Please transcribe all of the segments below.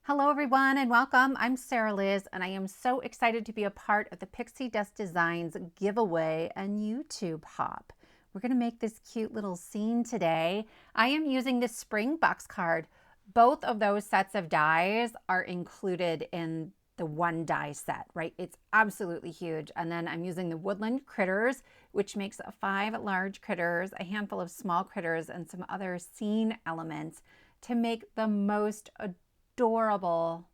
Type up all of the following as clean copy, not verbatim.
Hello everyone and welcome. I'm Sarah Liz and I am so excited to be a part of the Pixi Dust Designs giveaway and YouTube hop. We're going to make this cute little scene today. I am using this spring box card. Both of those sets of dies are included in the one die set, right? It's absolutely huge. And then I'm using the Woodland Critters, which makes 5 large critters, a handful of small critters, and some other scene elements to make the most adorable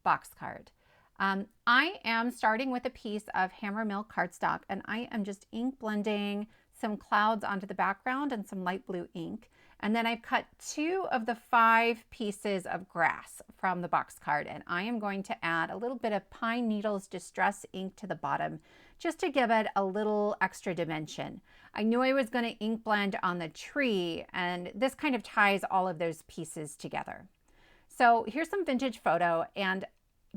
box card. I am starting with a piece of hammer mill cardstock and I am just ink blending some clouds onto the background and some light blue ink. And then I've cut 2 of the 5 pieces of grass from the box card and I am going to add a little bit of pine needles distress ink to the bottom just to give it a little extra dimension. I knew I was going to ink blend on the tree and this kind of ties all of those pieces together. So here's some vintage photo, and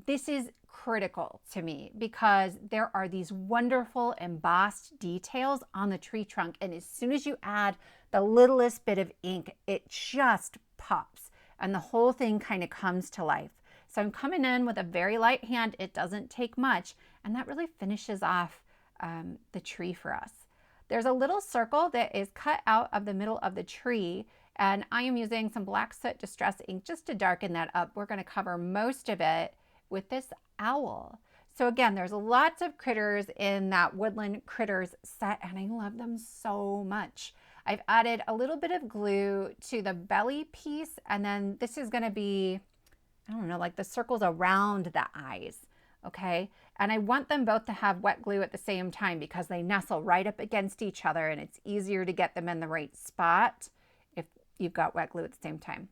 this is critical to me because there are these wonderful embossed details on the tree trunk, and as soon as you add the littlest bit of ink, it just pops and the whole thing kind of comes to life. So I'm coming in with a very light hand. It doesn't take much, and that really finishes off the tree for us. There's a little circle that is cut out of the middle of the tree, and I am using some black soot distress ink just to darken that up. We're going to cover most of it with this owl. So again, there's lots of critters in that Woodland Critters set, and I love them so much. I've added a little bit of glue to the belly piece, and then this is going to be, I don't know, like the circles around the eyes. Okay, and I want them both to have wet glue at the same time because they nestle right up against each other and it's easier to get them in the right spot if you've got wet glue at the same time.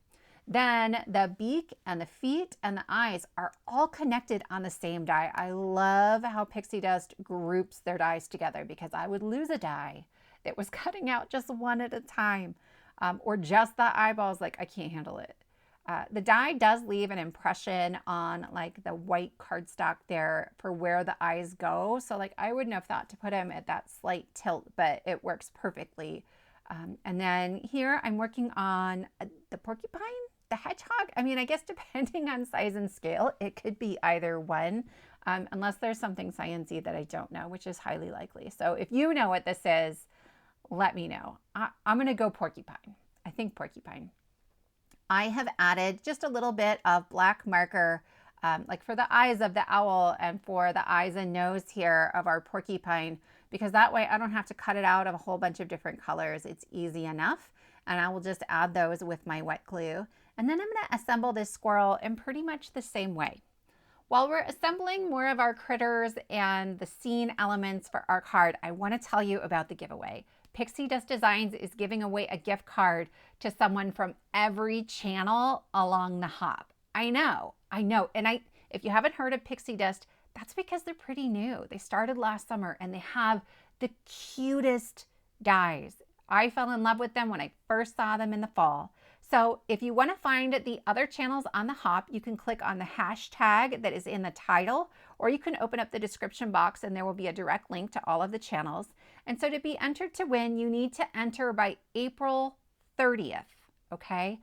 Then the beak and the feet and the eyes are all connected on the same die. I love how Pixi Dust groups their dies together because I would lose a die that was cutting out just one at a time, or just the eyeballs. Like, I can't handle it. The die does leave an impression on like the white cardstock there for where the eyes go. So like I wouldn't have thought to put them at that slight tilt, but it works perfectly. And then here I'm working on the porcupine, the hedgehog. I mean, I guess depending on size and scale, it could be either one, unless there's something sciencey that I don't know, which is highly likely. So if you know what this is, let me know. I'm going to go porcupine. I think porcupine. I have added just a little bit of black marker, like for the eyes of the owl and for the eyes and nose here of our porcupine, because that way I don't have to cut it out of a whole bunch of different colors. It's easy enough. And I will just add those with my wet glue. And then I'm going to assemble this squirrel in pretty much the same way. While we're assembling more of our critters and the scene elements for our card, I want to tell you about the giveaway. Pixi Dust Designs is giving away a gift card to someone from every channel along the hop. I know. And if you haven't heard of Pixi Dust, that's because they're pretty new. They started last summer and they have the cutest dies. I fell in love with them when I first saw them in the fall. So if you want to find the other channels on the hop, you can click on the hashtag that is in the title, or you can open up the description box and there will be a direct link to all of the channels. And so to be entered to win, you need to enter by April 30th, okay?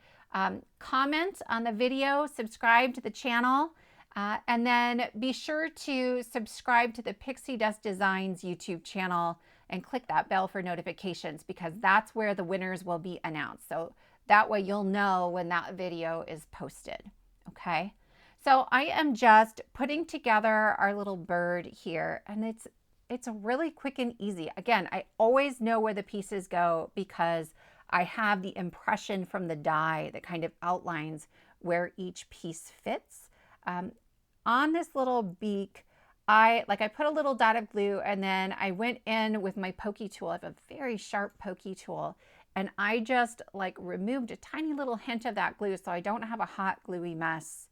Comment on the video, subscribe to the channel, and then be sure to subscribe to the Pixi Dust Designs YouTube channel and click that bell for notifications because that's where the winners will be announced. So that way you'll know when that video is posted, okay? So I am just putting together our little bird here, and it's really quick and easy. Again, I always know where the pieces go because I have the impression from the die that kind of outlines where each piece fits. On this little beak, I put a little dot of glue and then I went in with my pokey tool. I have a very sharp pokey tool. And I just like removed a tiny little hint of that glue so I don't have a hot gluey mess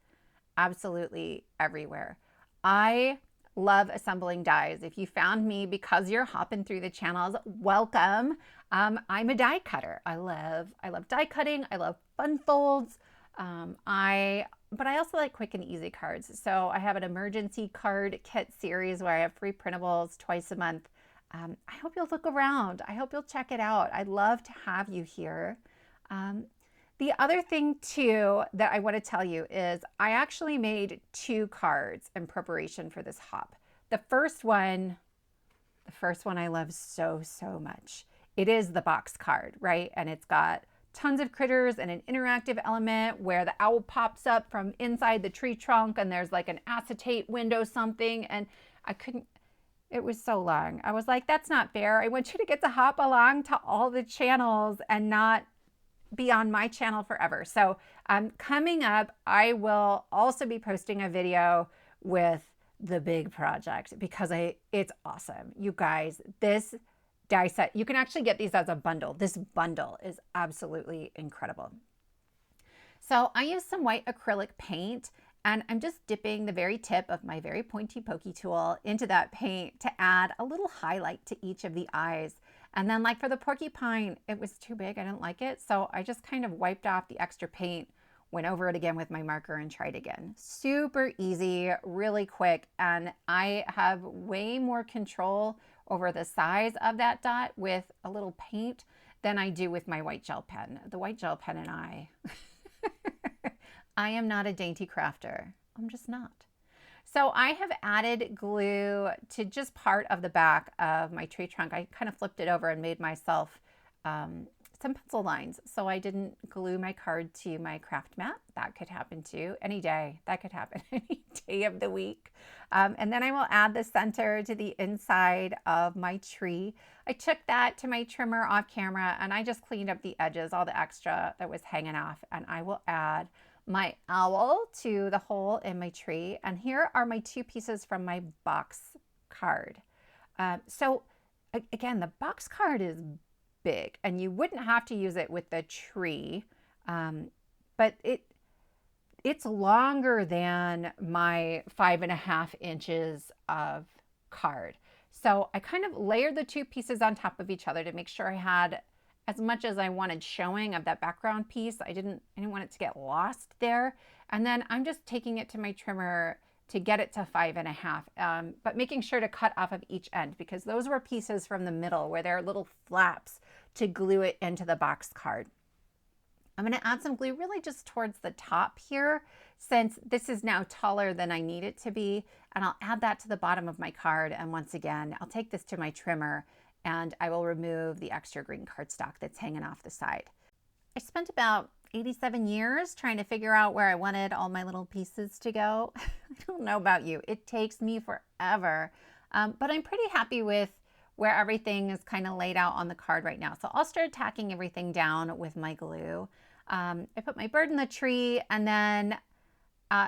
absolutely everywhere. I love assembling dies. If you found me because you're hopping through the channels, welcome. I'm a die cutter. I love die cutting. I love fun folds. But I also like quick and easy cards. So I have an emergency card kit series where I have free printables twice a month. I hope you'll look around. I hope you'll check it out. I'd love to have you here. The other thing too that I want to tell you is I actually made 2 cards in preparation for this hop. The first one I love so much. It is the box card, right? And it's got tons of critters and an interactive element where the owl pops up from inside the tree trunk and there's like an acetate window something, and it was so long. I was like, that's not fair. I want you to get to hop along to all the channels and not be on my channel forever. So coming up, I will also be posting a video with the big project because it's awesome. You guys, this die set, you can actually get these as a bundle. This bundle is absolutely incredible. So I use some white acrylic paint, and I'm just dipping the very tip of my very pointy pokey tool into that paint to add a little highlight to each of the eyes. And then like for the porcupine, it was too big. I didn't like it. So I just kind of wiped off the extra paint, went over it again with my marker and tried again. Super easy, really quick. And I have way more control over the size of that dot with a little paint than I do with my white gel pen. The white gel pen and I am not a dainty crafter. I'm just not. So I have added glue to just part of the back of my tree trunk. I kind of flipped it over and made myself some pencil lines. So I didn't glue my card to my craft mat. That could happen too. Any day. That could happen any day of the week. And then I will add the center to the inside of my tree. I took that to my trimmer off camera and I just cleaned up the edges, all the extra that was hanging off. And I will add my owl to the hole in my tree. And here are my 2 pieces from my box card. So again, the box card is big and you wouldn't have to use it with the tree, but it's longer than my 5.5 inches of card. So I kind of layered the 2 pieces on top of each other to make sure I had as much as I wanted showing of that background piece. I didn't want it to get lost there. And then I'm just taking it to my trimmer to get it to 5.5, but making sure to cut off of each end because those were pieces from the middle where there are little flaps to glue it into the box card. I'm going to add some glue really just towards the top here since this is now taller than I need it to be. And I'll add that to the bottom of my card. And once again, I'll take this to my trimmer and I will remove the extra green cardstock that's hanging off the side. I spent about 87 years trying to figure out where I wanted all my little pieces to go. I don't know about you. It takes me forever, but I'm pretty happy with where everything is kind of laid out on the card right now. So I'll start tacking everything down with my glue. I put my bird in the tree, and then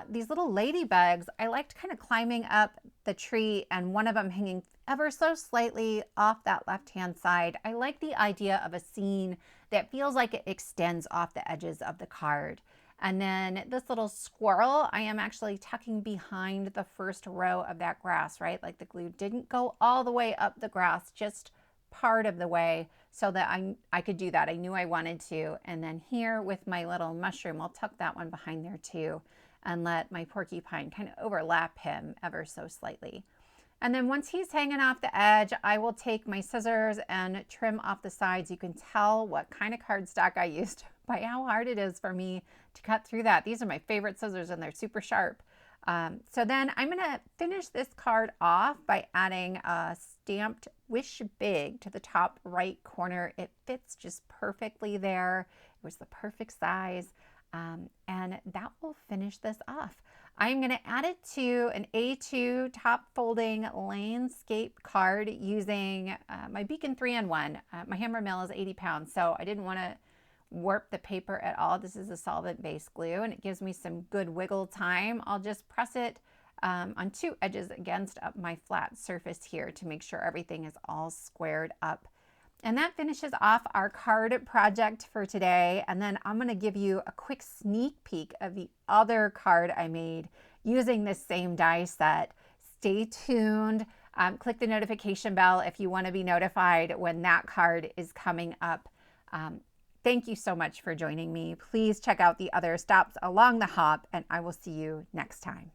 these little ladybugs, I liked kind of climbing up the tree and one of them hanging ever so slightly off that left-hand side. I like the idea of a scene that feels like it extends off the edges of the card. And then this little squirrel, I am actually tucking behind the first row of that grass, right? Like the glue didn't go all the way up the grass, just part of the way so that I could do that. I knew I wanted to. And then here with my little mushroom, I'll tuck that one behind there too and let my porcupine kind of overlap him ever so slightly. And then once he's hanging off the edge, I will take my scissors and trim off the sides. You can tell what kind of cardstock I used by how hard it is for me to cut through that. These are my favorite scissors and they're super sharp. So then I'm gonna finish this card off by adding a stamped Wish Big to the top right corner. It fits just perfectly there. It was the perfect size. And that will finish this off. I'm going to add it to an A2 top folding landscape card using my Beacon 3-in-1. My hammer mill is 80 pounds, so I didn't want to warp the paper at all. This is a solvent-based glue, and it gives me some good wiggle time. I'll just press it on 2 edges against my flat surface here to make sure everything is all squared up. And that finishes off our card project for today. And then I'm going to give you a quick sneak peek of the other card I made using this same die set. Stay tuned. Click the notification bell if you want to be notified when that card is coming up. Thank you so much for joining me. Please check out the other stops along the hop, and I will see you next time.